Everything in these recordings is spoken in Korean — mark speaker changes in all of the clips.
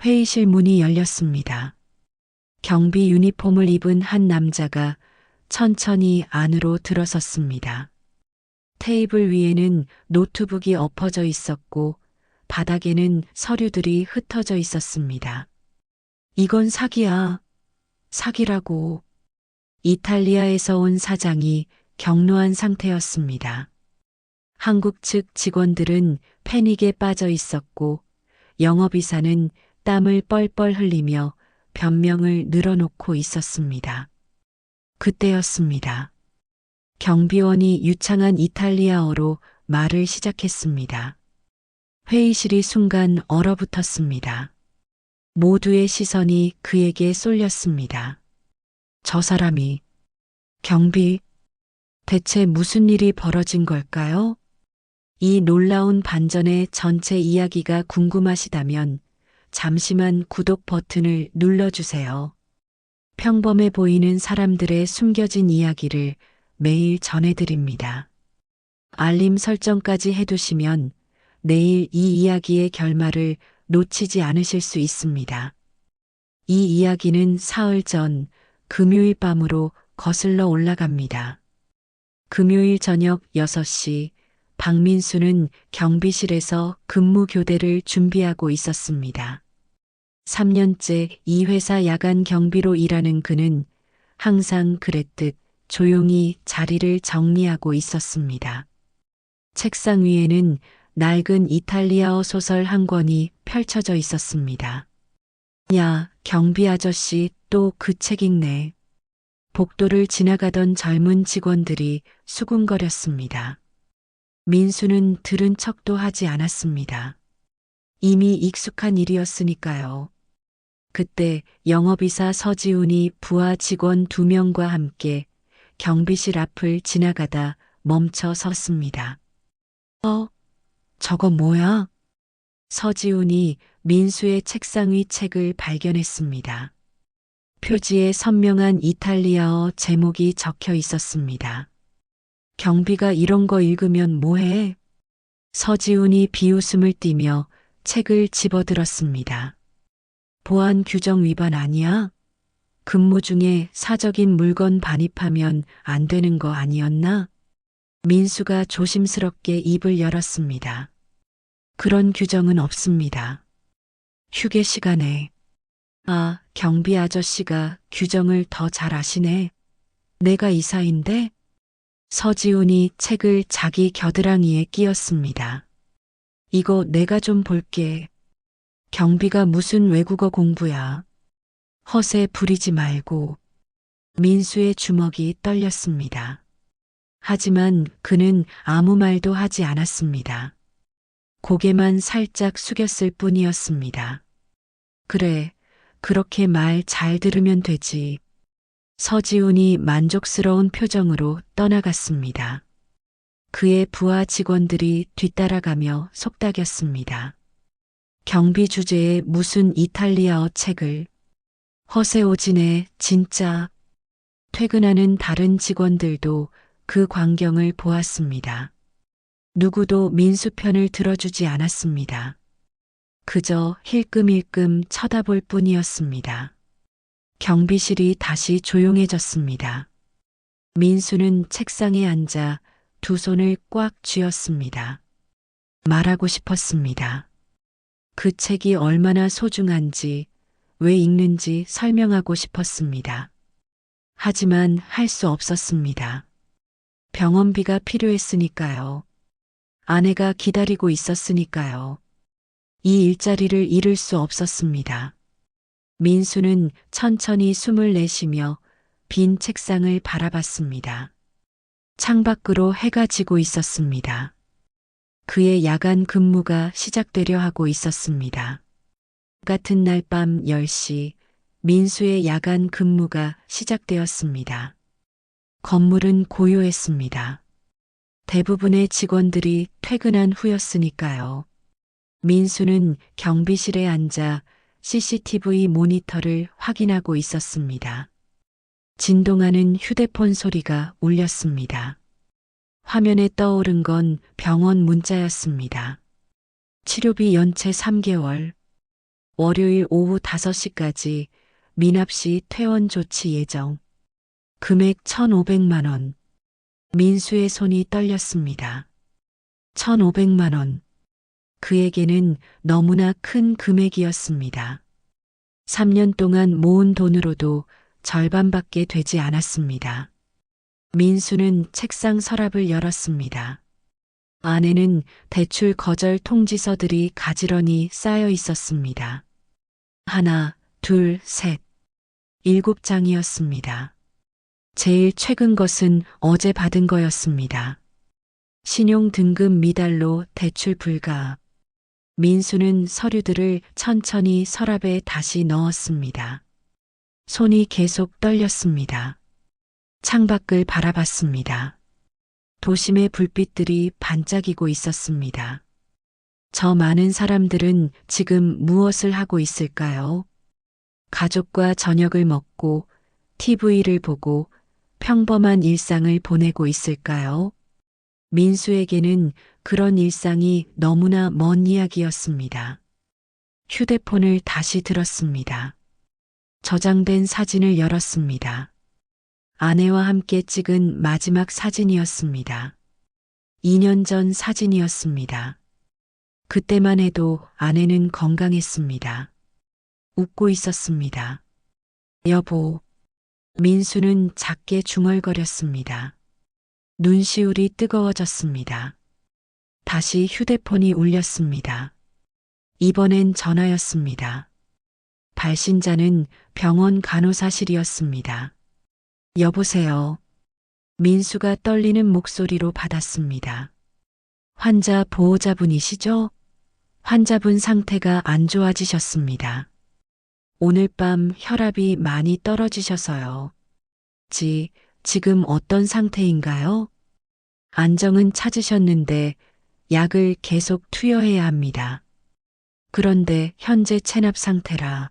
Speaker 1: 회의실 문이 열렸습니다. 경비 유니폼을 입은 한 남자가 천천히 안으로 들어섰습니다. 테이블 위에는 노트북이 엎어져 있었고 바닥에는 서류들이 흩어져 있었습니다. 이건 사기야. 사기라고. 이탈리아에서 온 사장이 격노한 상태였습니다. 한국 측 직원들은 패닉에 빠져 있었고 영업이사는 땀을 뻘뻘 흘리며 변명을 늘어놓고 있었습니다. 그때였습니다. 경비원이 유창한 이탈리아어로 말을 시작했습니다. 회의실이 순간 얼어붙었습니다. 모두의 시선이 그에게 쏠렸습니다. 저 사람이 경비, 대체 무슨 일이 벌어진 걸까요? 이 놀라운 반전의 전체 이야기가 궁금하시다면 잠시만 구독 버튼을 눌러주세요. 평범해 보이는 사람들의 숨겨진 이야기를 매일 전해드립니다. 알림 설정까지 해두시면 내일 이 이야기의 결말을 놓치지 않으실 수 있습니다. 이 이야기는 사흘 전 금요일 밤으로 거슬러 올라갑니다. 금요일 저녁 6시 박민수는 경비실에서 근무 교대를 준비하고 있었습니다. 3년째 이 회사 야간 경비로 일하는 그는 항상 그랬듯 조용히 자리를 정리하고 있었습니다. 책상 위에는 낡은 이탈리아어 소설 한 권이 펼쳐져 있었습니다. 야, 경비 아저씨 또 그 책 읽네. 복도를 지나가던 젊은 직원들이 수군거렸습니다. 민수는 들은 척도 하지 않았습니다. 이미 익숙한 일이었으니까요. 그때 영업이사 서지훈이 부하 직원 2명과 함께 경비실 앞을 지나가다 멈춰 섰습니다. 저거 뭐야? 서지훈이 민수의 책상 위 책을 발견했습니다. 표지에 선명한 이탈리아어 제목이 적혀 있었습니다. 경비가 이런 거 읽으면 뭐해? 서지훈이 비웃음을 띠며 책을 집어들었습니다. 보안 규정 위반 아니야? 근무 중에 사적인 물건 반입하면 안 되는 거 아니었나? 민수가 조심스럽게 입을 열었습니다. 그런 규정은 없습니다. 휴게 시간에. 아, 경비 아저씨가 규정을 더 잘 아시네. 내가 이사인데? 서지훈이 책을 자기 겨드랑이에 끼웠습니다. 이거 내가 좀 볼게. 경비가 무슨 외국어 공부야. 허세 부리지 말고. 민수의 주먹이 떨렸습니다. 하지만 그는 아무 말도 하지 않았습니다. 고개만 살짝 숙였을 뿐이었습니다. 그래, 그렇게 말 잘 들으면 되지. 서지훈이 만족스러운 표정으로 떠나갔습니다. 그의 부하 직원들이 뒤따라가며 속닥였습니다. 경비 주제에 무슨 이탈리아어 책을. 허세오지네, 진짜. 퇴근하는 다른 직원들도 그 광경을 보았습니다. 누구도 민수 편을 들어주지 않았습니다. 그저 힐끔힐끔 쳐다볼 뿐이었습니다. 경비실이 다시 조용해졌습니다. 민수는 책상에 앉아 두 손을 꽉 쥐었습니다. 말하고 싶었습니다. 그 책이 얼마나 소중한지, 왜 읽는지 설명하고 싶었습니다. 하지만 할 수 없었습니다. 병원비가 필요했으니까요. 아내가 기다리고 있었으니까요. 이 일자리를 잃을 수 없었습니다. 민수는 천천히 숨을 내쉬며 빈 책상을 바라봤습니다. 창밖으로 해가 지고 있었습니다. 그의 야간 근무가 시작되려 하고 있었습니다. 같은 날 밤 10시 민수의 야간 근무가 시작되었습니다. 건물은 고요했습니다. 대부분의 직원들이 퇴근한 후였으니까요. 민수는 경비실에 앉아 CCTV 모니터를 확인하고 있었습니다. 진동하는 휴대폰 소리가 울렸습니다. 화면에 떠오른 건 병원 문자였습니다. 치료비 연체 3개월. 월요일 오후 5시까지 미납 씨 퇴원 조치 예정. 금액 1,500만 원. 민수의 손이 떨렸습니다. 1,500만 원. 그에게는 너무나 큰 금액이었습니다. 3년 동안 모은 돈으로도 절반밖에 되지 않았습니다. 민수는 책상 서랍을 열었습니다. 안에는 대출 거절 통지서들이 가지런히 쌓여 있었습니다. 하나, 둘, 셋. 7장이었습니다. 제일 최근 것은 어제 받은 거였습니다. 신용 등급 미달로 대출 불가. 민수는 서류들을 천천히 서랍에 다시 넣었습니다. 손이 계속 떨렸습니다. 창밖을 바라봤습니다. 도심의 불빛들이 반짝이고 있었습니다. 저 많은 사람들은 지금 무엇을 하고 있을까요? 가족과 저녁을 먹고 TV를 보고 평범한 일상을 보내고 있을까요? 민수에게는 그런 일상이 너무나 먼 이야기였습니다. 휴대폰을 다시 들었습니다. 저장된 사진을 열었습니다. 아내와 함께 찍은 마지막 사진이었습니다. 2년 전 사진이었습니다. 그때만 해도 아내는 건강했습니다. 웃고 있었습니다. 여보. 민수는 작게 중얼거렸습니다. 눈시울이 뜨거워졌습니다. 다시 휴대폰이 울렸습니다. 이번엔 전화였습니다. 발신자는 병원 간호사실이었습니다. 여보세요. 민수가 떨리는 목소리로 받았습니다. 환자 보호자분이시죠? 환자분 상태가 안 좋아지셨습니다. 오늘 밤 혈압이 많이 떨어지셔서요. 지금 어떤 상태인가요? 안정은 찾으셨는데 약을 계속 투여해야 합니다. 그런데 현재 체납 상태라.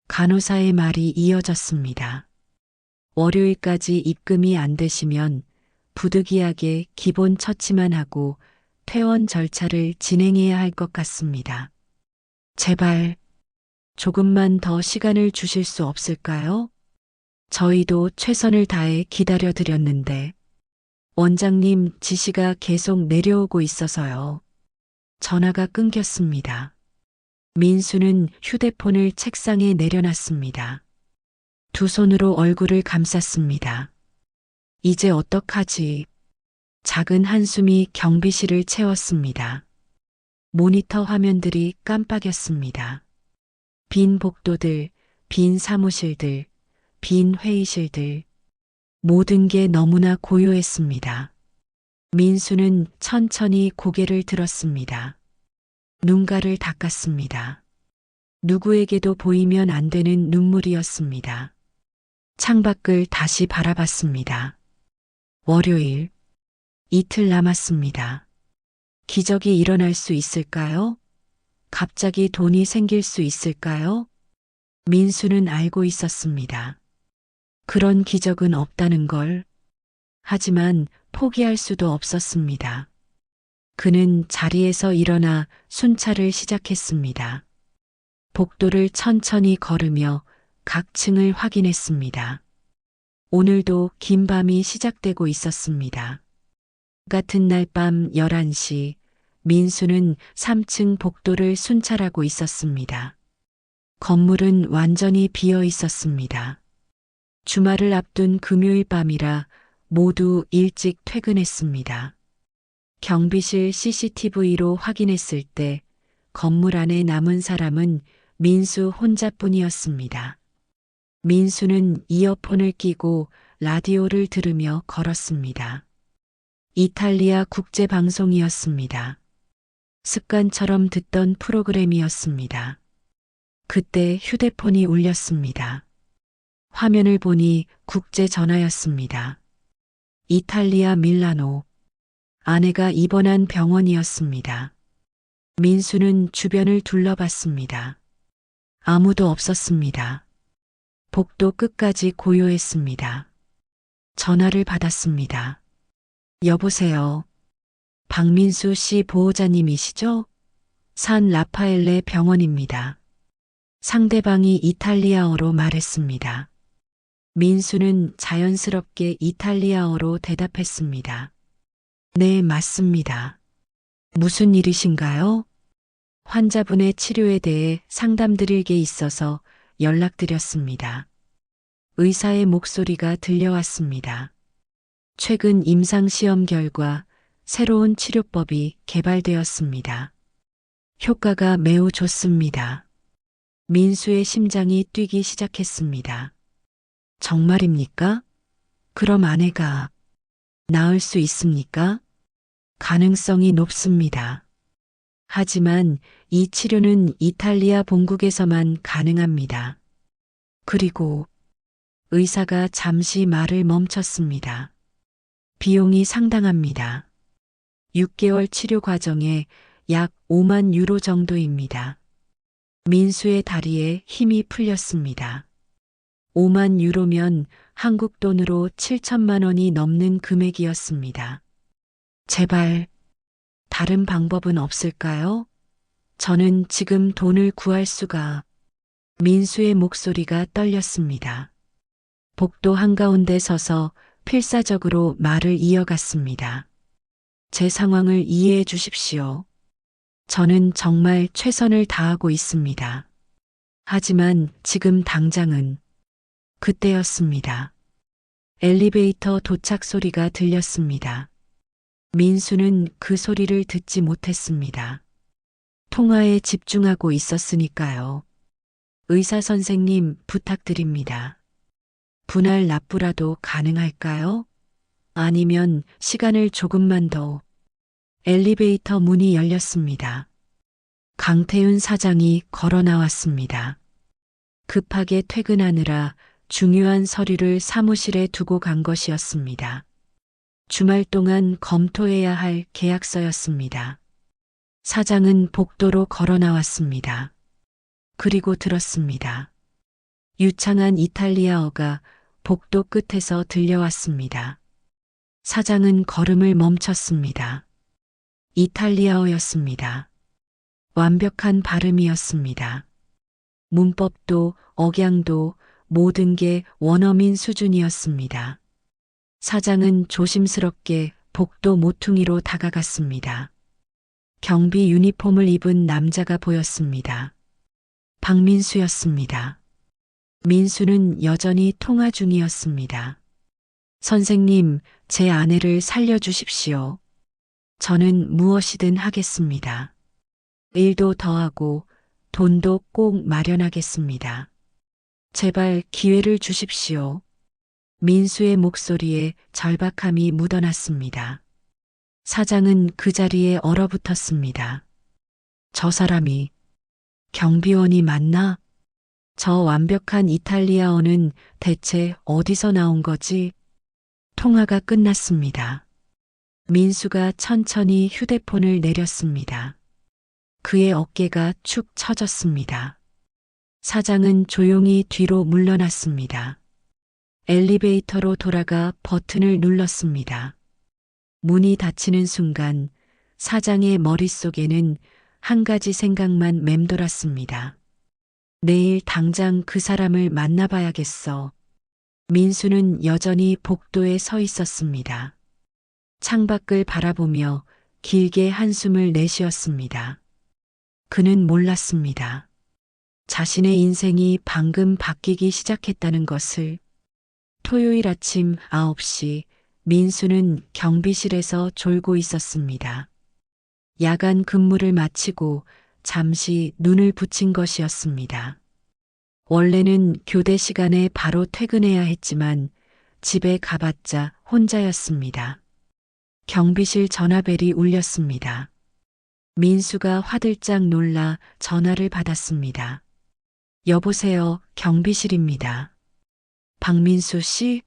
Speaker 1: 간호사의 말이 이어졌습니다. 월요일까지 입금이 안 되시면 부득이하게 기본 처치만 하고 퇴원 절차를 진행해야 할 것 같습니다. 제발 조금만 더 시간을 주실 수 없을까요? 저희도 최선을 다해 기다려 드렸는데 원장님 지시가 계속 내려오고 있어서요. 전화가 끊겼습니다. 민수는 휴대폰을 책상에 내려놨습니다. 두 손으로 얼굴을 감쌌습니다. 이제 어떡하지? 작은 한숨이 경비실을 채웠습니다. 모니터 화면들이 깜빡였습니다. 빈 복도들, 빈 사무실들, 빈 회의실들. 모든 게 너무나 고요했습니다. 민수는 천천히 고개를 들었습니다. 눈가를 닦았습니다. 누구에게도 보이면 안 되는 눈물이었습니다. 창밖을 다시 바라봤습니다. 월요일. 이틀 남았습니다. 기적이 일어날 수 있을까요? 갑자기 돈이 생길 수 있을까요? 민수는 알고 있었습니다. 그런 기적은 없다는 걸. 하지만 포기할 수도 없었습니다. 그는 자리에서 일어나 순찰을 시작했습니다. 복도를 천천히 걸으며 각 층을 확인했습니다. 오늘도 긴 밤이 시작되고 있었습니다. 같은 날 밤 11시, 민수는 3층 복도를 순찰하고 있었습니다. 건물은 완전히 비어 있었습니다. 주말을 앞둔 금요일 밤이라 모두 일찍 퇴근했습니다. 경비실 CCTV로 확인했을 때 건물 안에 남은 사람은 민수 혼자뿐이었습니다. 민수는 이어폰을 끼고 라디오를 들으며 걸었습니다. 이탈리아 국제방송이었습니다. 습관처럼 듣던 프로그램이었습니다. 그때 휴대폰이 울렸습니다. 화면을 보니 국제 전화였습니다. 이탈리아 밀라노. 아내가 입원한 병원이었습니다. 민수는 주변을 둘러봤습니다. 아무도 없었습니다. 복도 끝까지 고요했습니다. 전화를 받았습니다. 여보세요. 박민수 씨 보호자님이시죠? 산 라파엘레 병원입니다. 상대방이 이탈리아어로 말했습니다. 민수는 자연스럽게 이탈리아어로 대답했습니다. 네, 맞습니다. 무슨 일이신가요? 환자분의 치료에 대해 상담드릴 게 있어서 연락드렸습니다. 의사의 목소리가 들려왔습니다. 최근 임상시험 결과 새로운 치료법이 개발되었습니다. 효과가 매우 좋습니다. 민수의 심장이 뛰기 시작했습니다. 정말입니까? 그럼 아내가 나을 수 있습니까? 가능성이 높습니다. 하지만 이 치료는 이탈리아 본국에서만 가능합니다. 그리고 의사가 잠시 말을 멈췄습니다. 비용이 상당합니다. 6개월 치료 과정에 약 5만 유로 정도입니다. 민수의 다리에 힘이 풀렸습니다. 5만 유로면 한국 돈으로 7천만 원이 넘는 금액이었습니다. 제발, 다른 방법은 없을까요? 저는 지금 돈을 구할 수가. 민수의 목소리가 떨렸습니다. 복도 한가운데 서서 필사적으로 말을 이어갔습니다. 제 상황을 이해해 주십시오. 저는 정말 최선을 다하고 있습니다. 하지만 지금 당장은 그때였습니다. 엘리베이터 도착 소리가 들렸습니다. 민수는 그 소리를 듣지 못했습니다. 통화에 집중하고 있었으니까요. 의사 선생님, 부탁드립니다. 분할 납부라도 가능할까요? 아니면 시간을 조금만 더. 엘리베이터 문이 열렸습니다. 강태윤 사장이 걸어 나왔습니다. 급하게 퇴근하느라 중요한 서류를 사무실에 두고 간 것이었습니다. 주말 동안 검토해야 할 계약서였습니다. 사장은 복도로 걸어 나왔습니다. 그리고 들었습니다. 유창한 이탈리아어가 복도 끝에서 들려왔습니다. 사장은 걸음을 멈췄습니다. 이탈리아어였습니다. 완벽한 발음이었습니다. 문법도 억양도 모든 게 원어민 수준이었습니다. 사장은 조심스럽게 복도 모퉁이로 다가갔습니다. 경비 유니폼을 입은 남자가 보였습니다. 박민수였습니다. 민수는 여전히 통화 중이었습니다. 선생님, 제 아내를 살려주십시오. 저는 무엇이든 하겠습니다. 일도 더하고 돈도 꼭 마련하겠습니다. 제발 기회를 주십시오. 민수의 목소리에 절박함이 묻어났습니다. 사장은 그 자리에 얼어붙었습니다. 저 사람이 경비원이 맞나? 저 완벽한 이탈리아어는 대체 어디서 나온 거지? 통화가 끝났습니다. 민수가 천천히 휴대폰을 내렸습니다. 그의 어깨가 축 처졌습니다. 사장은 조용히 뒤로 물러났습니다. 엘리베이터로 돌아가 버튼을 눌렀습니다. 문이 닫히는 순간 사장의 머릿속에는 한 가지 생각만 맴돌았습니다. 내일 당장 그 사람을 만나봐야겠어. 민수는 여전히 복도에 서 있었습니다. 창밖을 바라보며 길게 한숨을 내쉬었습니다. 그는 몰랐습니다. 자신의 인생이 방금 바뀌기 시작했다는 것을. 토요일 아침 9시 민수는 경비실에서 졸고 있었습니다. 야간 근무를 마치고 잠시 눈을 붙인 것이었습니다. 원래는 교대 시간에 바로 퇴근해야 했지만 집에 가봤자 혼자였습니다. 경비실 전화벨이 울렸습니다. 민수가 화들짝 놀라 전화를 받았습니다. 여보세요, 경비실입니다. 박민수 씨,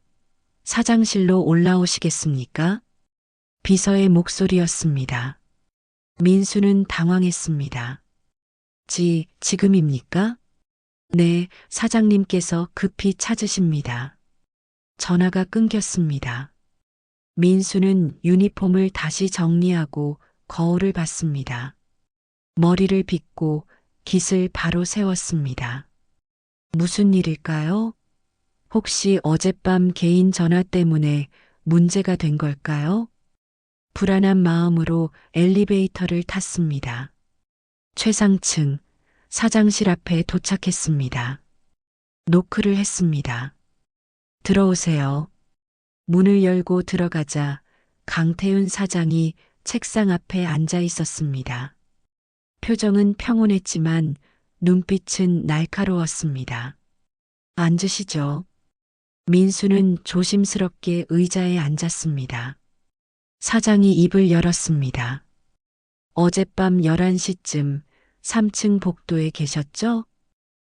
Speaker 1: 사장실로 올라오시겠습니까? 비서의 목소리였습니다. 민수는 당황했습니다. 지금입니까? 네, 사장님께서 급히 찾으십니다. 전화가 끊겼습니다. 민수는 유니폼을 다시 정리하고 거울을 봤습니다. 머리를 빗고 깃을 바로 세웠습니다. 무슨 일일까요? 혹시 어젯밤 개인 전화 때문에 문제가 된 걸까요? 불안한 마음으로 엘리베이터를 탔습니다. 최상층 사장실 앞에 도착했습니다. 노크를 했습니다. 들어오세요. 문을 열고 들어가자 강태윤 사장이 책상 앞에 앉아 있었습니다. 표정은 평온했지만 눈빛은 날카로웠습니다. 앉으시죠. 민수는 조심스럽게 의자에 앉았습니다. 사장이 입을 열었습니다. 어젯밤 11시쯤 3층 복도에 계셨죠?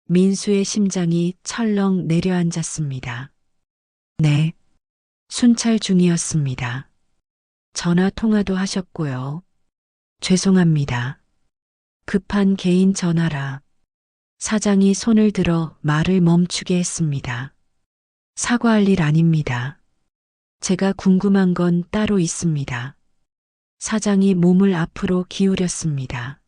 Speaker 1: 민수의 심장이 철렁 내려앉았습니다. 네. 순찰 중이었습니다. 전화 통화도 하셨고요. 죄송합니다. 급한 개인 전화라. 사장이 손을 들어 말을 멈추게 했습니다. 사과할 일 아닙니다. 제가 궁금한 건 따로 있습니다. 사장이 몸을 앞으로 기울였습니다.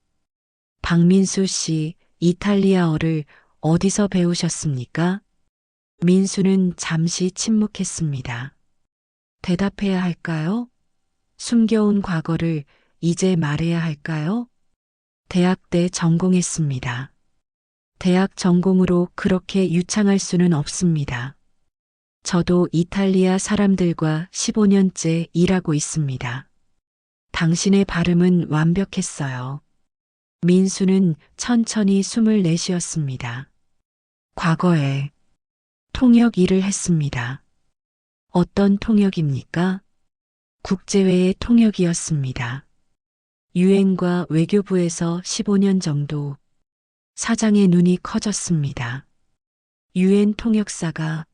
Speaker 1: 박민수 씨, 이탈리아어를 어디서 배우셨습니까? 민수는 잠시 침묵했습니다. 대답해야 할까요? 숨겨온 과거를 이제 말해야 할까요? 대학 때 전공했습니다. 대학 전공으로 그렇게 유창할 수는 없습니다. 저도 이탈리아 사람들과 15년째 일하고 있습니다. 당신의 발음은 완벽했어요. 민수는 천천히 숨을 내쉬었습니다. 과거에 통역 일을 했습니다. 어떤 통역입니까? 국제회의 통역이었습니다. 유엔과 외교부에서 15년 정도. 사장의 눈이 커졌습니다. 유엔 통역사가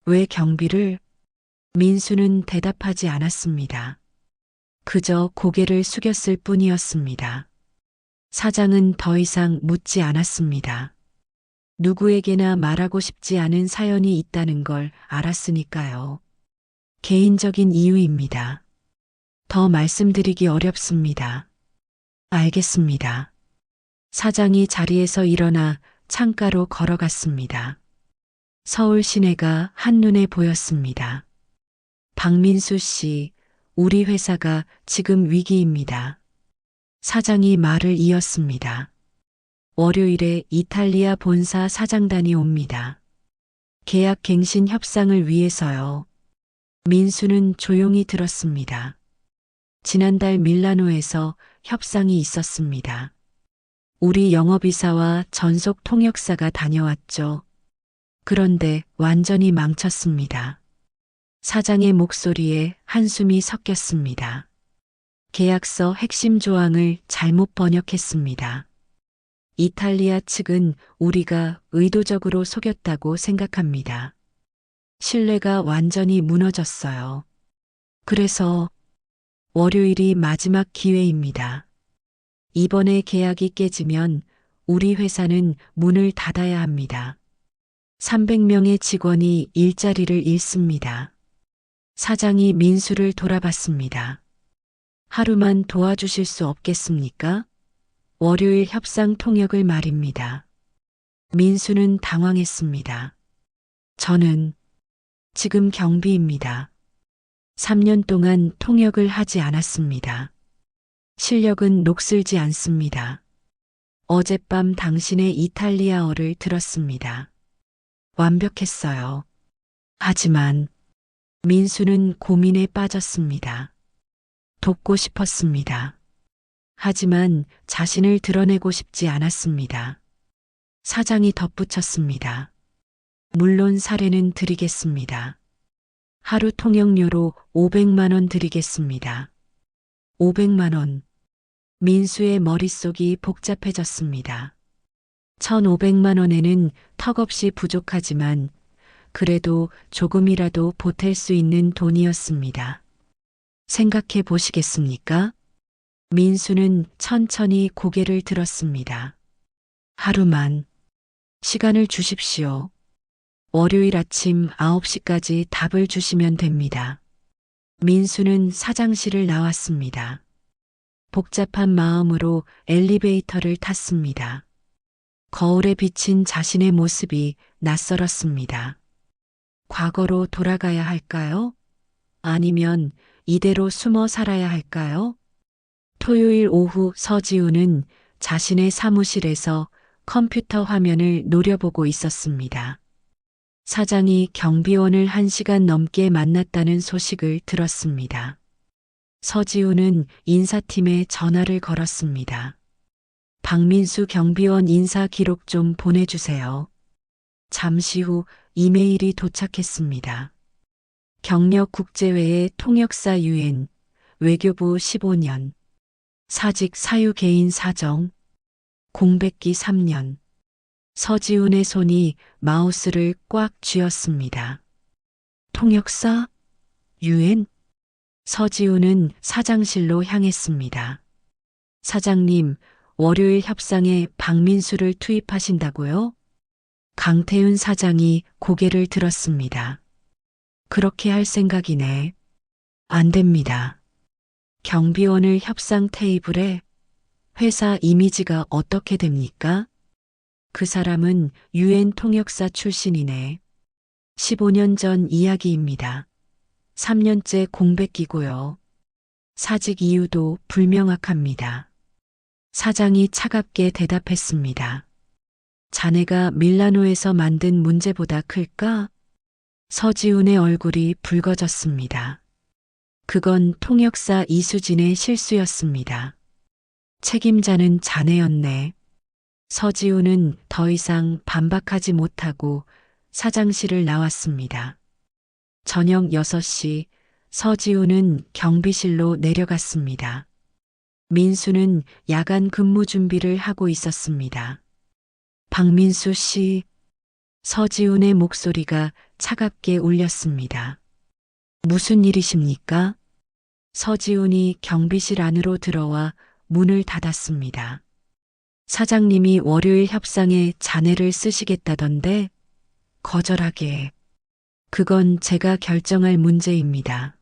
Speaker 1: 왜 경비를? 민수는 대답하지 않았습니다. 그저 고개를 숙였을 뿐이었습니다. 사장은 더 이상 묻지 않았습니다. 누구에게나 말하고 싶지 않은 사연이 있다는 걸 알았으니까요. 개인적인 이유입니다. 더 말씀드리기 어렵습니다. 알겠습니다. 사장이 자리에서 일어나 창가로 걸어갔습니다. 서울 시내가 한눈에 보였습니다. 박민수 씨, 우리 회사가 지금 위기입니다. 사장이 말을 이었습니다. 월요일에 이탈리아 본사 사장단이 옵니다. 계약 갱신 협상을 위해서요. 민수는 조용히 들었습니다. 지난달 밀라노에서 협상이 있었습니다. 우리 영업이사와 전속 통역사가 다녀왔죠. 그런데 완전히 망쳤습니다. 사장의 목소리에 한숨이 섞였습니다. 계약서 핵심 조항을 잘못 번역했습니다. 이탈리아 측은 우리가 의도적으로 속였다고 생각합니다. 신뢰가 완전히 무너졌어요. 그래서 월요일이 마지막 기회입니다. 이번에 계약이 깨지면 우리 회사는 문을 닫아야 합니다. 300명의 직원이 일자리를 잃습니다. 사장이 민수를 돌아봤습니다. 하루만 도와주실 수 없겠습니까? 월요일 협상 통역을 말입니다. 민수는 당황했습니다. 저는 지금 경비입니다. 3년 동안 통역을 하지 않았습니다. 실력은 녹슬지 않습니다. 어젯밤 당신의 이탈리아어를 들었습니다. 완벽했어요. 하지만 민수는 고민에 빠졌습니다. 돕고 싶었습니다. 하지만 자신을 드러내고 싶지 않았습니다. 사장이 덧붙였습니다. 물론 사례는 드리겠습니다. 하루 통역료로 500만 원 드리겠습니다. 500만 원. 민수의 머릿속이 복잡해졌습니다. 1,500만 원에는 턱없이 부족하지만 그래도 조금이라도 보탤 수 있는 돈이었습니다. 생각해 보시겠습니까? 민수는 천천히 고개를 들었습니다. 하루만 시간을 주십시오. 월요일 아침 9시까지 답을 주시면 됩니다. 민수는 사장실을 나왔습니다. 복잡한 마음으로 엘리베이터를 탔습니다. 거울에 비친 자신의 모습이 낯설었습니다. 과거로 돌아가야 할까요? 아니면 이대로 숨어 살아야 할까요? 토요일 오후 서지우는 자신의 사무실에서 컴퓨터 화면을 노려보고 있었습니다. 사장이 경비원을 1시간 넘게 만났다는 소식을 들었습니다. 서지우는 인사팀에 전화를 걸었습니다. 박민수 경비원 인사 기록 좀 보내주세요. 잠시 후 이메일이 도착했습니다. 경력 국제회의 통역사 유엔, 외교부 15년, 사직 사유 개인 사정, 공백기 3년. 서지훈의 손이 마우스를 꽉 쥐었습니다. 통역사? 유엔? 서지훈은 사장실로 향했습니다. 사장님, 월요일 협상에 박민수를 투입하신다고요? 강태윤 사장이 고개를 들었습니다. 그렇게 할 생각이네. 안 됩니다. 경비원을 협상 테이블에 회사 이미지가 어떻게 됩니까? 그 사람은 유엔 통역사 출신이네. 15년 전 이야기입니다. 3년째 공백기고요. 사직 이유도 불명확합니다. 사장이 차갑게 대답했습니다. 자네가 밀라노에서 만든 문제보다 클까? 서지훈의 얼굴이 붉어졌습니다. 그건 통역사 이수진의 실수였습니다. 책임자는 자네였네. 서지훈은 더 이상 반박하지 못하고 사장실을 나왔습니다. 저녁 6시 서지훈은 경비실로 내려갔습니다. 민수는 야간 근무 준비를 하고 있었습니다. 박민수 씨, 서지훈의 목소리가 차갑게 울렸습니다. 무슨 일이십니까? 서지훈이 경비실 안으로 들어와 문을 닫았습니다. 사장님이 월요일 협상에 자네를 쓰시겠다던데 거절하게. 그건 제가 결정할 문제입니다.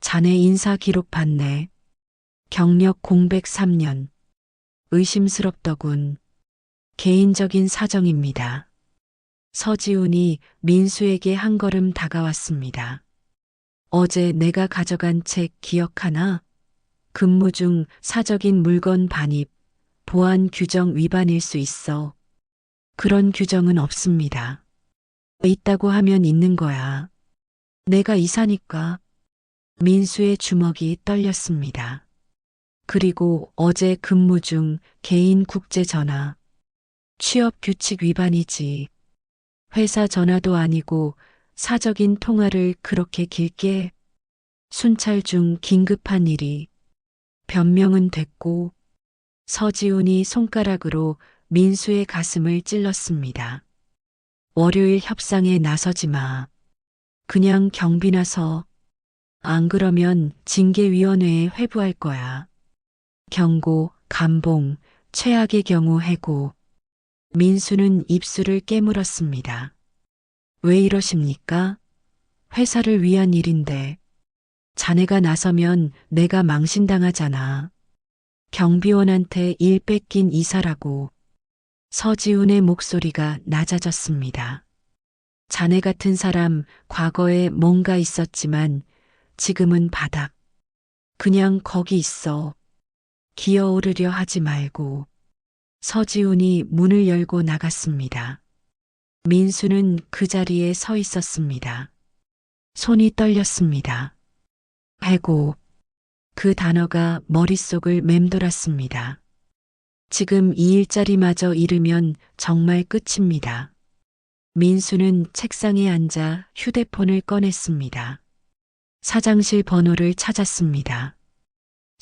Speaker 1: 자네 인사 기록 봤네. 경력 공백 3년. 의심스럽더군. 개인적인 사정입니다. 서지훈이 민수에게 한 걸음 다가왔습니다. 어제 내가 가져간 책 기억하나? 근무 중 사적인 물건 반입, 보안 규정 위반일 수 있어. 그런 규정은 없습니다. 있다고 하면 있는 거야. 내가 이사니까. 민수의 주먹이 떨렸습니다. 그리고 어제 근무 중 개인 국제 전화. 취업 규칙 위반이지. 회사 전화도 아니고 사적인 통화를 그렇게 길게. 순찰 중 긴급한 일이. 변명은 됐고. 서지훈이 손가락으로 민수의 가슴을 찔렀습니다. 월요일 협상에 나서지 마. 그냥 경비 나서. 안 그러면 징계위원회에 회부할 거야. 경고, 감봉, 최악의 경우 해고. 민수는 입술을 깨물었습니다. 왜 이러십니까? 회사를 위한 일인데. 자네가 나서면 내가 망신당하잖아. 경비원한테 일 뺏긴 이사라고. 서지훈의 목소리가 낮아졌습니다. 자네 같은 사람 과거에 뭔가 있었지만 지금은 바닥. 그냥 거기 있어. 기어오르려 하지 말고. 서지훈이 문을 열고 나갔습니다. 민수는 그 자리에 서 있었습니다. 손이 떨렸습니다. 해고. 그 단어가 머릿속을 맴돌았습니다. 지금 이 일자리마저 잃으면 정말 끝입니다. 민수는 책상에 앉아 휴대폰을 꺼냈습니다. 사장실 번호를 찾았습니다.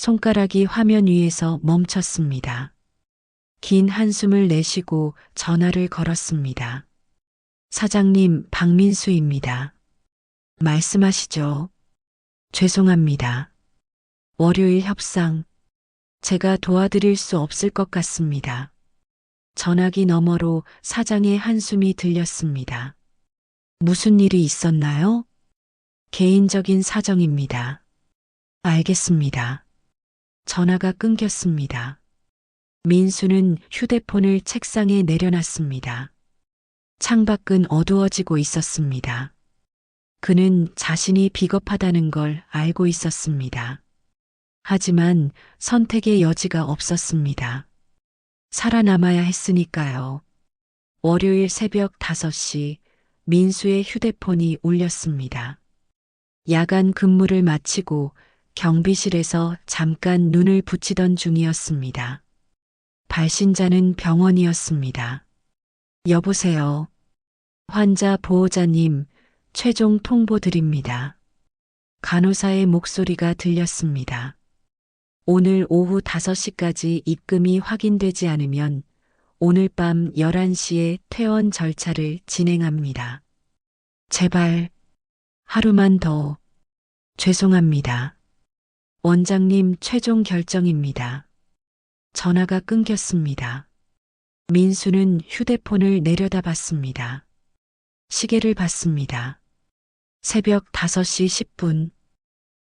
Speaker 1: 손가락이 화면 위에서 멈췄습니다. 긴 한숨을 내쉬고 전화를 걸었습니다. 사장님, 박민수입니다. 말씀하시죠. 죄송합니다. 월요일 협상. 제가 도와드릴 수 없을 것 같습니다. 전화기 너머로 사장의 한숨이 들렸습니다. 무슨 일이 있었나요? 개인적인 사정입니다. 알겠습니다. 전화가 끊겼습니다. 민수는 휴대폰을 책상에 내려놨습니다. 창밖은 어두워지고 있었습니다. 그는 자신이 비겁하다는 걸 알고 있었습니다. 하지만 선택의 여지가 없었습니다. 살아남아야 했으니까요. 월요일 새벽 5시 민수의 휴대폰이 울렸습니다. 야간 근무를 마치고 경비실에서 잠깐 눈을 붙이던 중이었습니다. 발신자는 병원이었습니다. 여보세요. 환자 보호자님, 최종 통보 드립니다. 간호사의 목소리가 들렸습니다. 오늘 오후 5시까지 입금이 확인되지 않으면 오늘 밤 11시에 퇴원 절차를 진행합니다. 제발 하루만 더. 죄송합니다. 원장님 최종 결정입니다. 전화가 끊겼습니다. 민수는 휴대폰을 내려다봤습니다. 시계를 봤습니다. 새벽 5시 10분,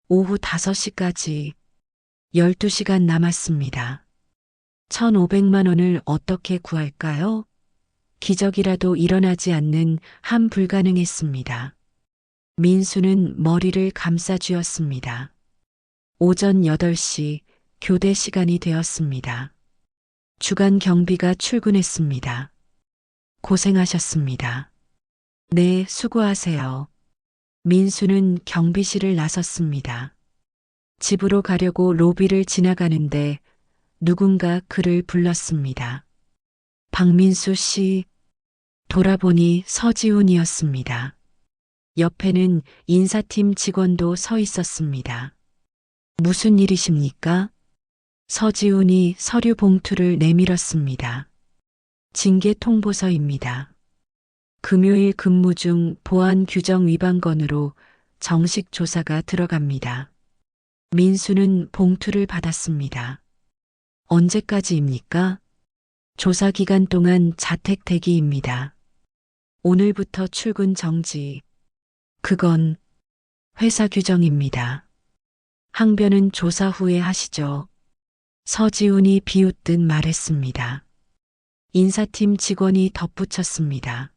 Speaker 1: 오후 5시까지 12시간 남았습니다. 1,500만 원을 어떻게 구할까요? 기적이라도 일어나지 않는 한 불가능했습니다. 민수는 머리를 감싸 쥐었습니다. 오전 8시 교대 시간이 되었습니다. 주간 경비가 출근했습니다. 고생하셨습니다. 네, 수고하세요. 민수는 경비실을 나섰습니다. 집으로 가려고 로비를 지나가는데 누군가 그를 불렀습니다. 박민수 씨. 돌아보니 서지훈이었습니다. 옆에는 인사팀 직원도 서 있었습니다. 무슨 일이십니까? 서지훈이 서류 봉투를 내밀었습니다. 징계 통보서입니다. 금요일 근무 중 보안 규정 위반 건으로 정식 조사가 들어갑니다. 민수는 봉투를 받았습니다. 언제까지입니까? 조사 기간 동안 자택 대기입니다. 오늘부터 출근 정지. 그건 회사 규정입니다. 항변은 조사 후에 하시죠. 서지훈이 비웃듯 말했습니다. 인사팀 직원이 덧붙였습니다.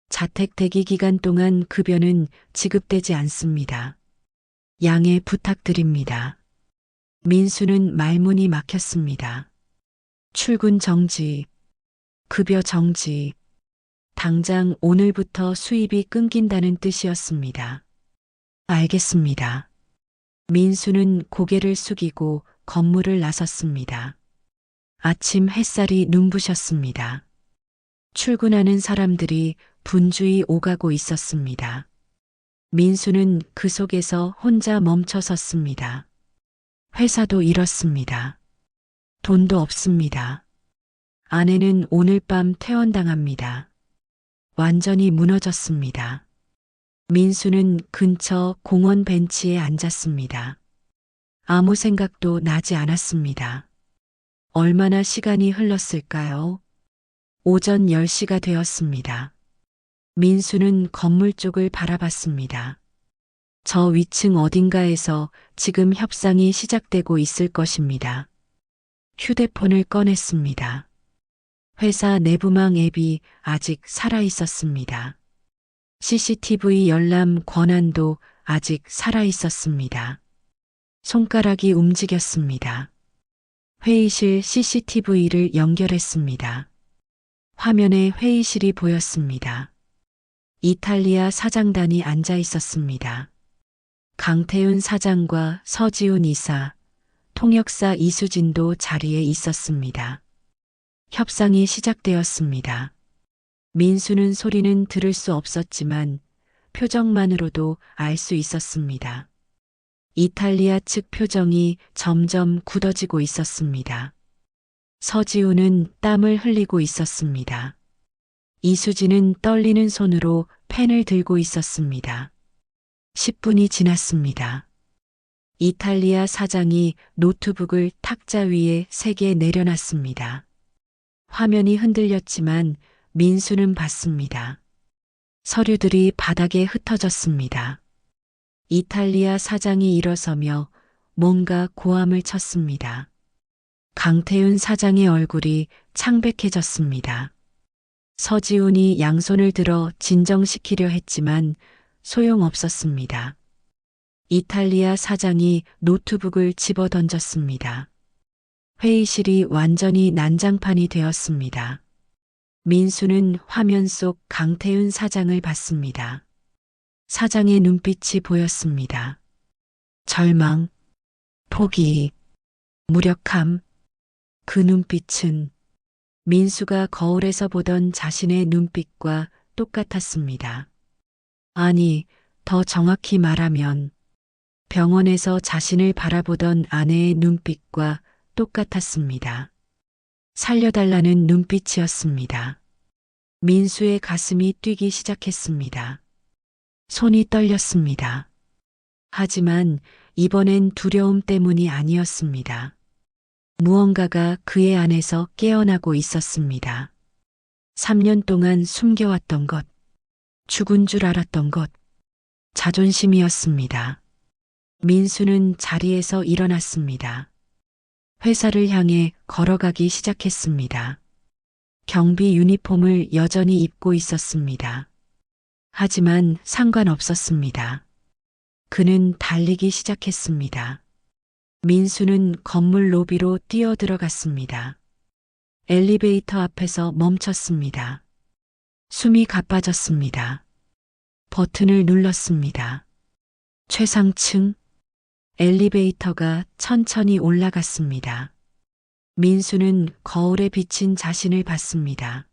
Speaker 1: 자택 대기 기간 동안 급여는 지급되지 않습니다. 양해 부탁드립니다. 민수는 말문이 막혔습니다. 출근 정지, 급여 정지, 당장 오늘부터 수입이 끊긴다는 뜻이었습니다. 알겠습니다. 민수는 고개를 숙이고 건물을 나섰습니다. 아침 햇살이 눈부셨습니다. 출근하는 사람들이 분주히 오가고 있었습니다. 민수는 그 속에서 혼자 멈춰 섰습니다. 회사도 잃었습니다. 돈도 없습니다. 아내는 오늘 밤 퇴원당합니다. 완전히 무너졌습니다. 민수는 근처 공원 벤치에 앉았습니다. 아무 생각도 나지 않았습니다. 얼마나 시간이 흘렀을까요? 오전 10시가 되었습니다. 민수는 건물 쪽을 바라봤습니다. 저 위층 어딘가에서 지금 협상이 시작되고 있을 것입니다. 휴대폰을 꺼냈습니다. 회사 내부망 앱이 아직 살아 있었습니다. CCTV 열람 권한도 아직 살아 있었습니다. 손가락이 움직였습니다. 회의실 CCTV를 연결했습니다. 화면에 회의실이 보였습니다. 이탈리아 사장단이 앉아 있었습니다. 강태윤 사장과 서지훈 이사, 통역사 이수진도 자리에 있었습니다. 협상이 시작되었습니다. 민수는 소리는 들을 수 없었지만 표정만으로도 알 수 있었습니다. 이탈리아 측 표정이 점점 굳어지고 있었습니다. 서지훈은 땀을 흘리고 있었습니다. 이수진은 떨리는 손으로 펜을 들고 있었습니다. 10분이 지났습니다. 이탈리아 사장이 노트북을 탁자 위에 3개 내려놨습니다. 화면이 흔들렸지만 민수는 봤습니다. 서류들이 바닥에 흩어졌습니다. 이탈리아 사장이 일어서며 뭔가 고함을 쳤습니다. 강태윤 사장의 얼굴이 창백해졌습니다. 서지훈이 양손을 들어 진정시키려 했지만 소용없었습니다. 이탈리아 사장이 노트북을 집어 던졌습니다. 회의실이 완전히 난장판이 되었습니다. 민수는 화면 속 강태윤 사장을 봤습니다. 사장의 눈빛이 보였습니다. 절망, 포기, 무력함. 그 눈빛은 민수가 거울에서 보던 자신의 눈빛과 똑같았습니다. 아니, 더 정확히 말하면 병원에서 자신을 바라보던 아내의 눈빛과 똑같았습니다. 살려달라는 눈빛이었습니다. 민수의 가슴이 뛰기 시작했습니다. 손이 떨렸습니다. 하지만 이번엔 두려움 때문이 아니었습니다. 무언가가 그의 안에서 깨어나고 있었습니다. 3년 동안 숨겨왔던 것, 죽은 줄 알았던 것, 자존심이었습니다. 민수는 자리에서 일어났습니다. 회사를 향해 걸어가기 시작했습니다. 경비 유니폼을 여전히 입고 있었습니다. 하지만 상관없었습니다. 그는 달리기 시작했습니다. 민수는 건물 로비로 뛰어들어갔습니다. 엘리베이터 앞에서 멈췄습니다. 숨이 가빠졌습니다. 버튼을 눌렀습니다. 최상층 엘리베이터가 천천히 올라갔습니다. 민수는 거울에 비친 자신을 봤습니다.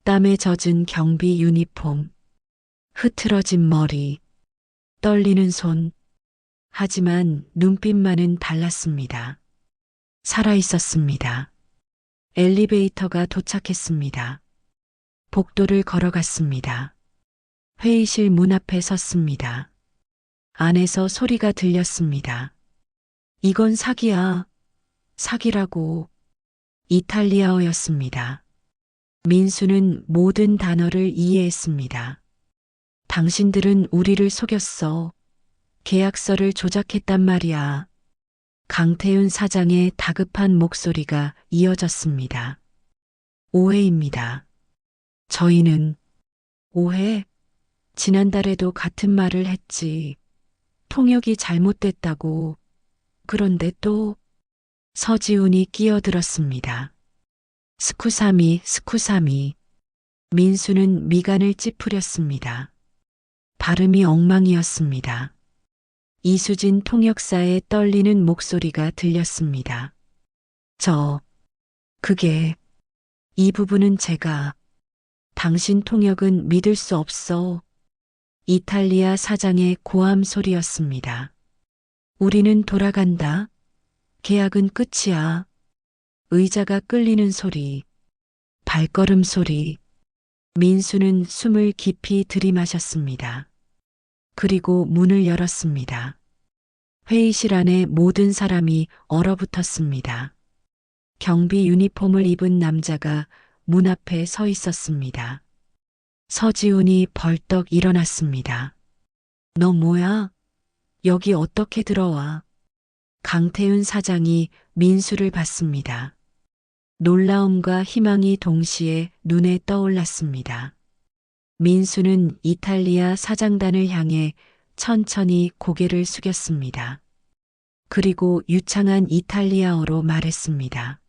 Speaker 1: 땀에 젖은 경비 유니폼, 흐트러진 머리, 떨리는 손. 하지만 눈빛만은 달랐습니다. 살아있었습니다. 엘리베이터가 도착했습니다. 복도를 걸어갔습니다. 회의실 문 앞에 섰습니다. 안에서 소리가 들렸습니다. 이건 사기야. 사기라고. 이탈리아어였습니다. 민수는 모든 단어를 이해했습니다. 당신들은 우리를 속였어. 계약서를 조작했단 말이야. 강태윤 사장의 다급한 목소리가 이어졌습니다. 오해입니다. 저희는 오해? 지난달에도 같은 말을 했지. 통역이 잘못됐다고. 그런데 또 서지훈이 끼어들었습니다. 스쿠사미. 민수는 미간을 찌푸렸습니다. 발음이 엉망이었습니다. 이수진 통역사의 떨리는 목소리가 들렸습니다. 그게, 이 부분은 제가, 당신 통역은 믿을 수 없어. 이탈리아 사장의 고함 소리였습니다. 우리는 돌아간다. 계약은 끝이야. 의자가 끌리는 소리, 발걸음 소리. 민수는 숨을 깊이 들이마셨습니다. 그리고 문을 열었습니다. 회의실 안에 모든 사람이 얼어붙었습니다. 경비 유니폼을 입은 남자가 문 앞에 서 있었습니다. 서지훈이 벌떡 일어났습니다. 너 뭐야? 여기 어떻게 들어와? 강태윤 사장이 민수를 봤습니다. 놀라움과 희망이 동시에 눈에 떠올랐습니다. 민수는 이탈리아 사장단을 향해 천천히 고개를 숙였습니다. 그리고 유창한 이탈리아어로 말했습니다.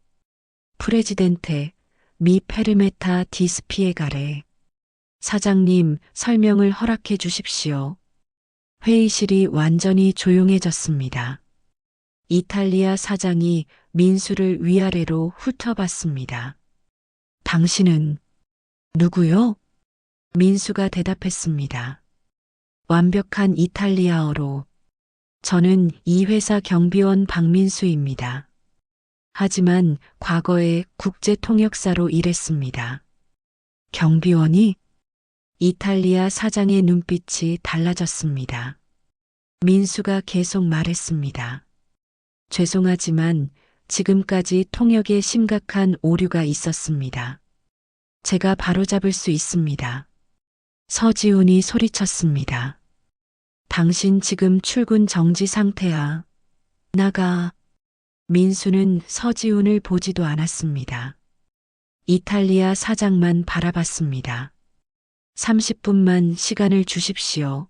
Speaker 1: 프레지덴테, 미 페르메타 디스피에가레. 사장님, 설명을 허락해 주십시오. 회의실이 완전히 조용해졌습니다. 이탈리아 사장이 민수를 위아래로 훑어봤습니다. 당신은 누구요? 민수가 대답했습니다. 완벽한 이탈리아어로. 저는 이 회사 경비원 박민수입니다. 하지만 과거에 국제통역사로 일했습니다. 경비원이? 이탈리아 사장의 눈빛이 달라졌습니다. 민수가 계속 말했습니다. 죄송하지만 지금까지 통역에 심각한 오류가 있었습니다. 제가 바로잡을 수 있습니다. 서지훈이 소리쳤습니다. 당신 지금 출근 정지 상태야. 나가. 민수는 서지훈을 보지도 않았습니다. 이탈리아 사장만 바라봤습니다. 30분만 시간을 주십시오.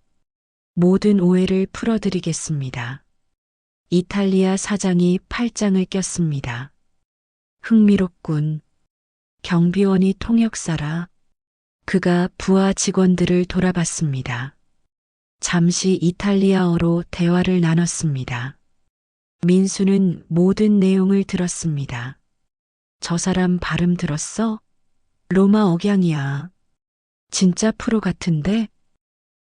Speaker 1: 모든 오해를 풀어드리겠습니다. 이탈리아 사장이 팔짱을 꼈습니다. 흥미롭군. 경비원이 통역사라. 그가 부하 직원들을 돌아봤습니다. 잠시 이탈리아어로 대화를 나눴습니다. 민수는 모든 내용을 들었습니다. 저 사람 발음 들었어? 로마 억양이야. 진짜 프로 같은데?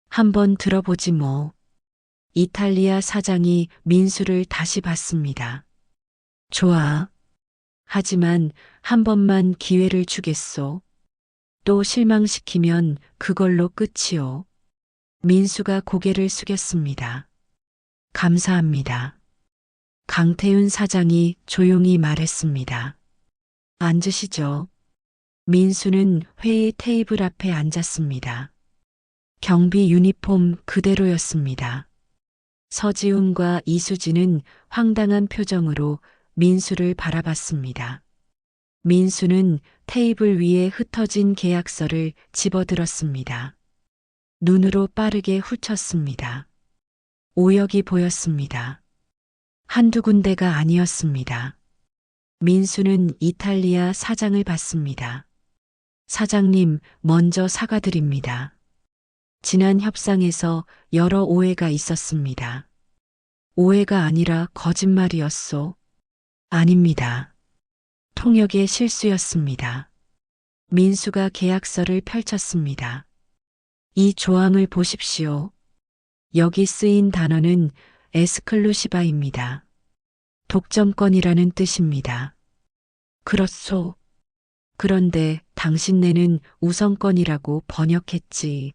Speaker 1: 한번 들어보지 뭐. 이탈리아 사장이 민수를 다시 봤습니다. 좋아. 하지만 한 번만 기회를 주겠소. 또 실망시키면 그걸로 끝이오. 민수가 고개를 숙였습니다. 감사합니다. 강태윤 사장이 조용히 말했습니다. 앉으시죠. 민수는 회의 테이블 앞에 앉았습니다. 경비 유니폼 그대로였습니다. 서지훈과 이수진은 황당한 표정으로 민수를 바라봤습니다. 민수는 테이블 위에 흩어진 계약서를 집어들었습니다. 눈으로 빠르게 훑었습니다. 오역이 보였습니다. 한두 군데가 아니었습니다. 민수는 이탈리아 사장을 봤습니다. 사장님, 먼저 사과드립니다. 지난 협상에서 여러 오해가 있었습니다. 오해가 아니라 거짓말이었소. 아닙니다. 통역의 실수였습니다. 민수가 계약서를 펼쳤습니다. 이 조항을 보십시오. 여기 쓰인 단어는 에스클루시바입니다. 독점권이라는 뜻입니다. 그렇소. 그런데 당신네는 우선권이라고 번역했지.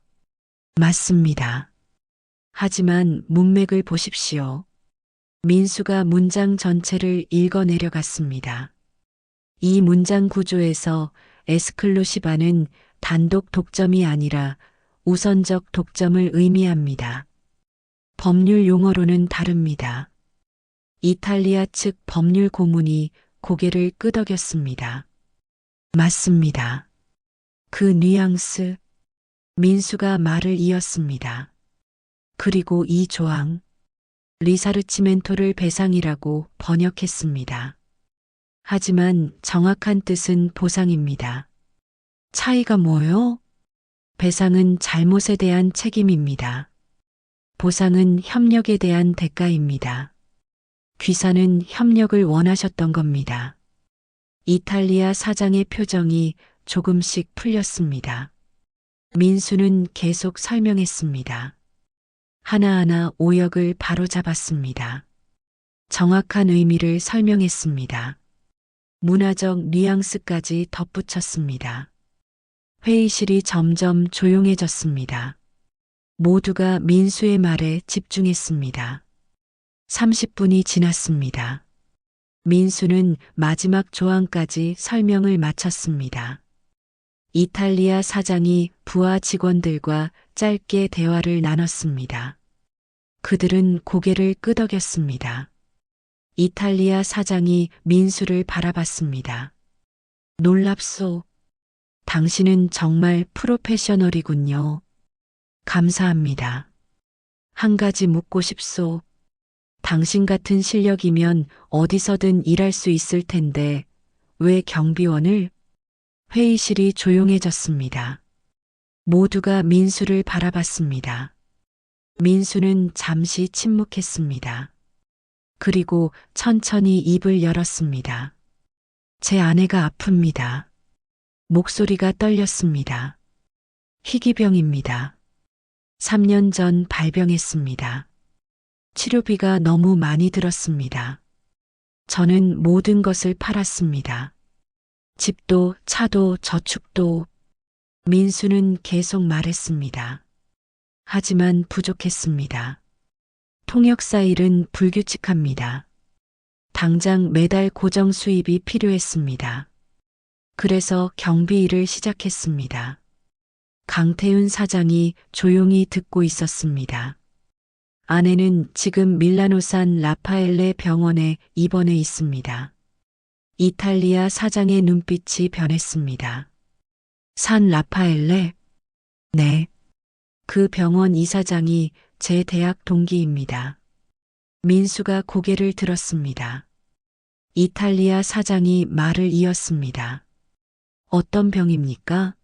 Speaker 1: 맞습니다. 하지만 문맥을 보십시오. 민수가 문장 전체를 읽어 내려갔습니다. 이 문장 구조에서 에스클루시바는 단독 독점이 아니라 우선적 독점을 의미합니다. 법률 용어로는 다릅니다. 이탈리아 측 법률 고문이 고개를 끄덕였습니다. 맞습니다. 그 뉘앙스. 민수가 말을 이었습니다. 그리고 이 조항, 리사르치멘토를 배상이라고 번역했습니다. 하지만 정확한 뜻은 보상입니다. 차이가 뭐요? 배상은 잘못에 대한 책임입니다. 보상은 협력에 대한 대가입니다. 귀사는 협력을 원하셨던 겁니다. 이탈리아 사장의 표정이 조금씩 풀렸습니다. 민수는 계속 설명했습니다. 하나하나 오역을 바로잡았습니다. 정확한 의미를 설명했습니다. 문화적 뉘앙스까지 덧붙였습니다. 회의실이 점점 조용해졌습니다. 모두가 민수의 말에 집중했습니다. 30분이 지났습니다. 민수는 마지막 조항까지 설명을 마쳤습니다. 이탈리아 사장이 부하 직원들과 짧게 대화를 나눴습니다. 그들은 고개를 끄덕였습니다. 이탈리아 사장이 민수를 바라봤습니다. 놀랍소. 당신은 정말 프로페셔널이군요. 감사합니다. 한 가지 묻고 싶소. 당신 같은 실력이면 어디서든 일할 수 있을 텐데 왜 경비원을? 회의실이 조용해졌습니다. 모두가 민수를 바라봤습니다. 민수는 잠시 침묵했습니다. 그리고 천천히 입을 열었습니다. 제 아내가 아픕니다. 목소리가 떨렸습니다. 희귀병입니다. 3년 전 발병했습니다. 치료비가 너무 많이 들었습니다. 저는 모든 것을 팔았습니다. 집도, 차도, 저축도. 민수는 계속 말했습니다. 하지만 부족했습니다. 통역사 일은 불규칙합니다. 당장 매달 고정 수입이 필요했습니다. 그래서 경비 일을 시작했습니다. 강태윤 사장이 조용히 듣고 있었습니다. 아내는 지금 밀라노산 라파엘레 병원에 입원해 있습니다. 이탈리아 사장의 눈빛이 변했습니다. 산 라파엘레? 네. 그 병원 이사장이 제 대학 동기입니다. 민수가 고개를 들었습니다. 이탈리아 사장이 말을 이었습니다. 어떤 병입니까?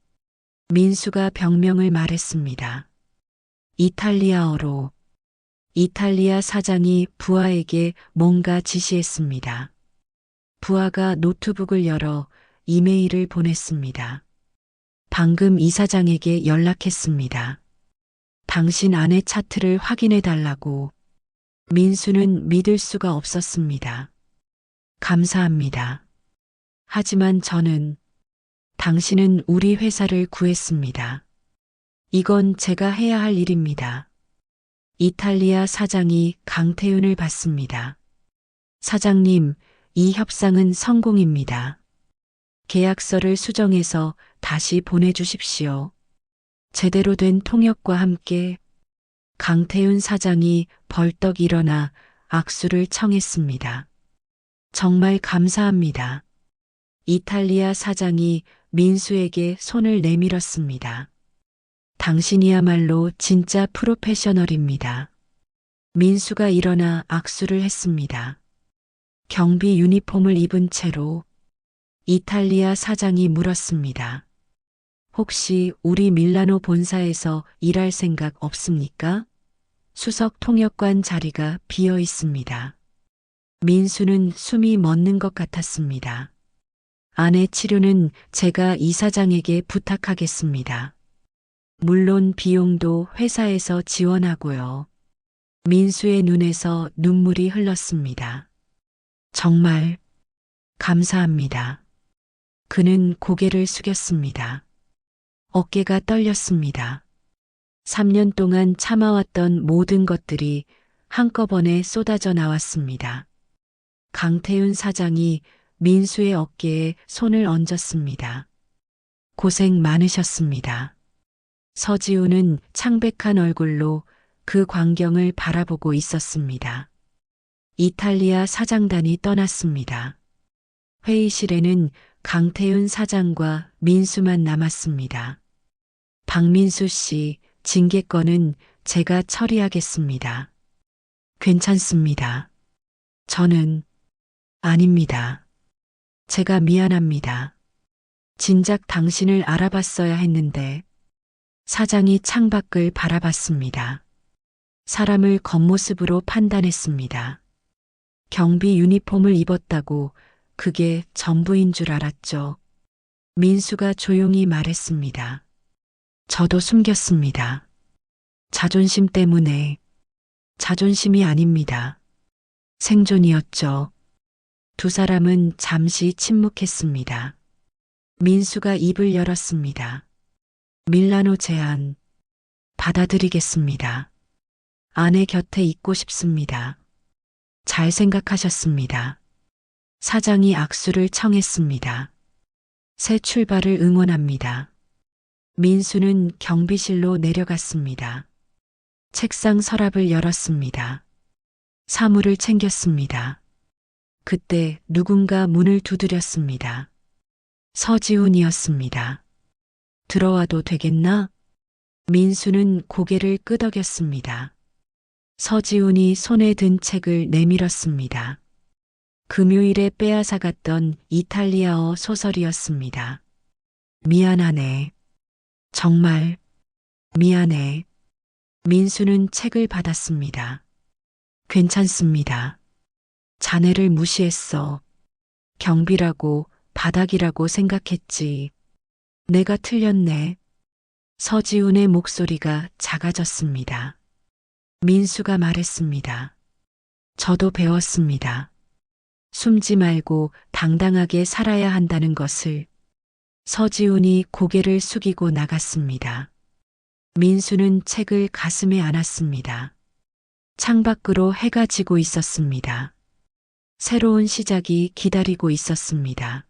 Speaker 1: 민수가 병명을 말했습니다. 이탈리아어로. 이탈리아 사장이 부하에게 뭔가 지시했습니다. 부하가 노트북을 열어 이메일을 보냈습니다. 방금 이사장에게 연락했습니다. 당신 아내 차트를 확인해 달라고. 민수는 믿을 수가 없었습니다. 감사합니다. 하지만 당신은 우리 회사를 구했습니다. 이건 제가 해야 할 일입니다. 이탈리아 사장이 강태윤을 봤습니다. 사장님, 이 협상은 성공입니다. 계약서를 수정해서 다시 보내주십시오. 제대로 된 통역과 함께. 강태윤 사장이 벌떡 일어나 악수를 청했습니다. 정말 감사합니다. 이탈리아 사장이 민수에게 손을 내밀었습니다. 당신이야말로 진짜 프로페셔널입니다. 민수가 일어나 악수를 했습니다. 경비 유니폼을 입은 채로 이탈리아 사장이 물었습니다. 혹시 우리 밀라노 본사에서 일할 생각 없습니까? 수석 통역관 자리가 비어 있습니다. 민수는 숨이 멎는 것 같았습니다. 아내 치료는 제가 이사장에게 부탁하겠습니다. 물론 비용도 회사에서 지원하고요. 민수의 눈에서 눈물이 흘렀습니다. 정말 감사합니다. 그는 고개를 숙였습니다. 어깨가 떨렸습니다. 3년 동안 참아왔던 모든 것들이 한꺼번에 쏟아져 나왔습니다. 강태윤 사장이 민수의 어깨에 손을 얹었습니다. 고생 많으셨습니다. 서지우는 창백한 얼굴로 그 광경을 바라보고 있었습니다. 이탈리아 사장단이 떠났습니다. 회의실에는 강태윤 사장과 민수만 남았습니다. 박민수 씨, 징계권은 제가 처리하겠습니다. 괜찮습니다. 아닙니다. 제가 미안합니다. 진작 당신을 알아봤어야 했는데. 사장이 창밖을 바라봤습니다. 사람을 겉모습으로 판단했습니다. 경비 유니폼을 입었다고 그게 전부인 줄 알았죠. 민수가 조용히 말했습니다. 저도 숨겼습니다. 자존심 때문에. 자존심이 아닙니다. 생존이었죠. 두 사람은 잠시 침묵했습니다. 민수가 입을 열었습니다. 밀라노 제안 받아들이겠습니다. 아내 곁에 있고 싶습니다. 잘 생각하셨습니다. 사장이 악수를 청했습니다. 새 출발을 응원합니다. 민수는 경비실로 내려갔습니다. 책상 서랍을 열었습니다. 사물을 챙겼습니다. 그때 누군가 문을 두드렸습니다. 서지훈이었습니다. 들어와도 되겠나? 민수는 고개를 끄덕였습니다. 서지훈이 손에 든 책을 내밀었습니다. 금요일에 빼앗아갔던 이탈리아어 소설이었습니다. 미안하네. 정말 미안해. 민수는 책을 받았습니다. 괜찮습니다. 자네를 무시했어. 경비라고 바닥이라고 생각했지. 내가 틀렸네. 서지훈의 목소리가 작아졌습니다. 민수가 말했습니다. 저도 배웠습니다. 숨지 말고 당당하게 살아야 한다는 것을. 서지훈이 고개를 숙이고 나갔습니다. 민수는 책을 가슴에 안았습니다. 창밖으로 해가 지고 있었습니다. 새로운 시작이 기다리고 있었습니다.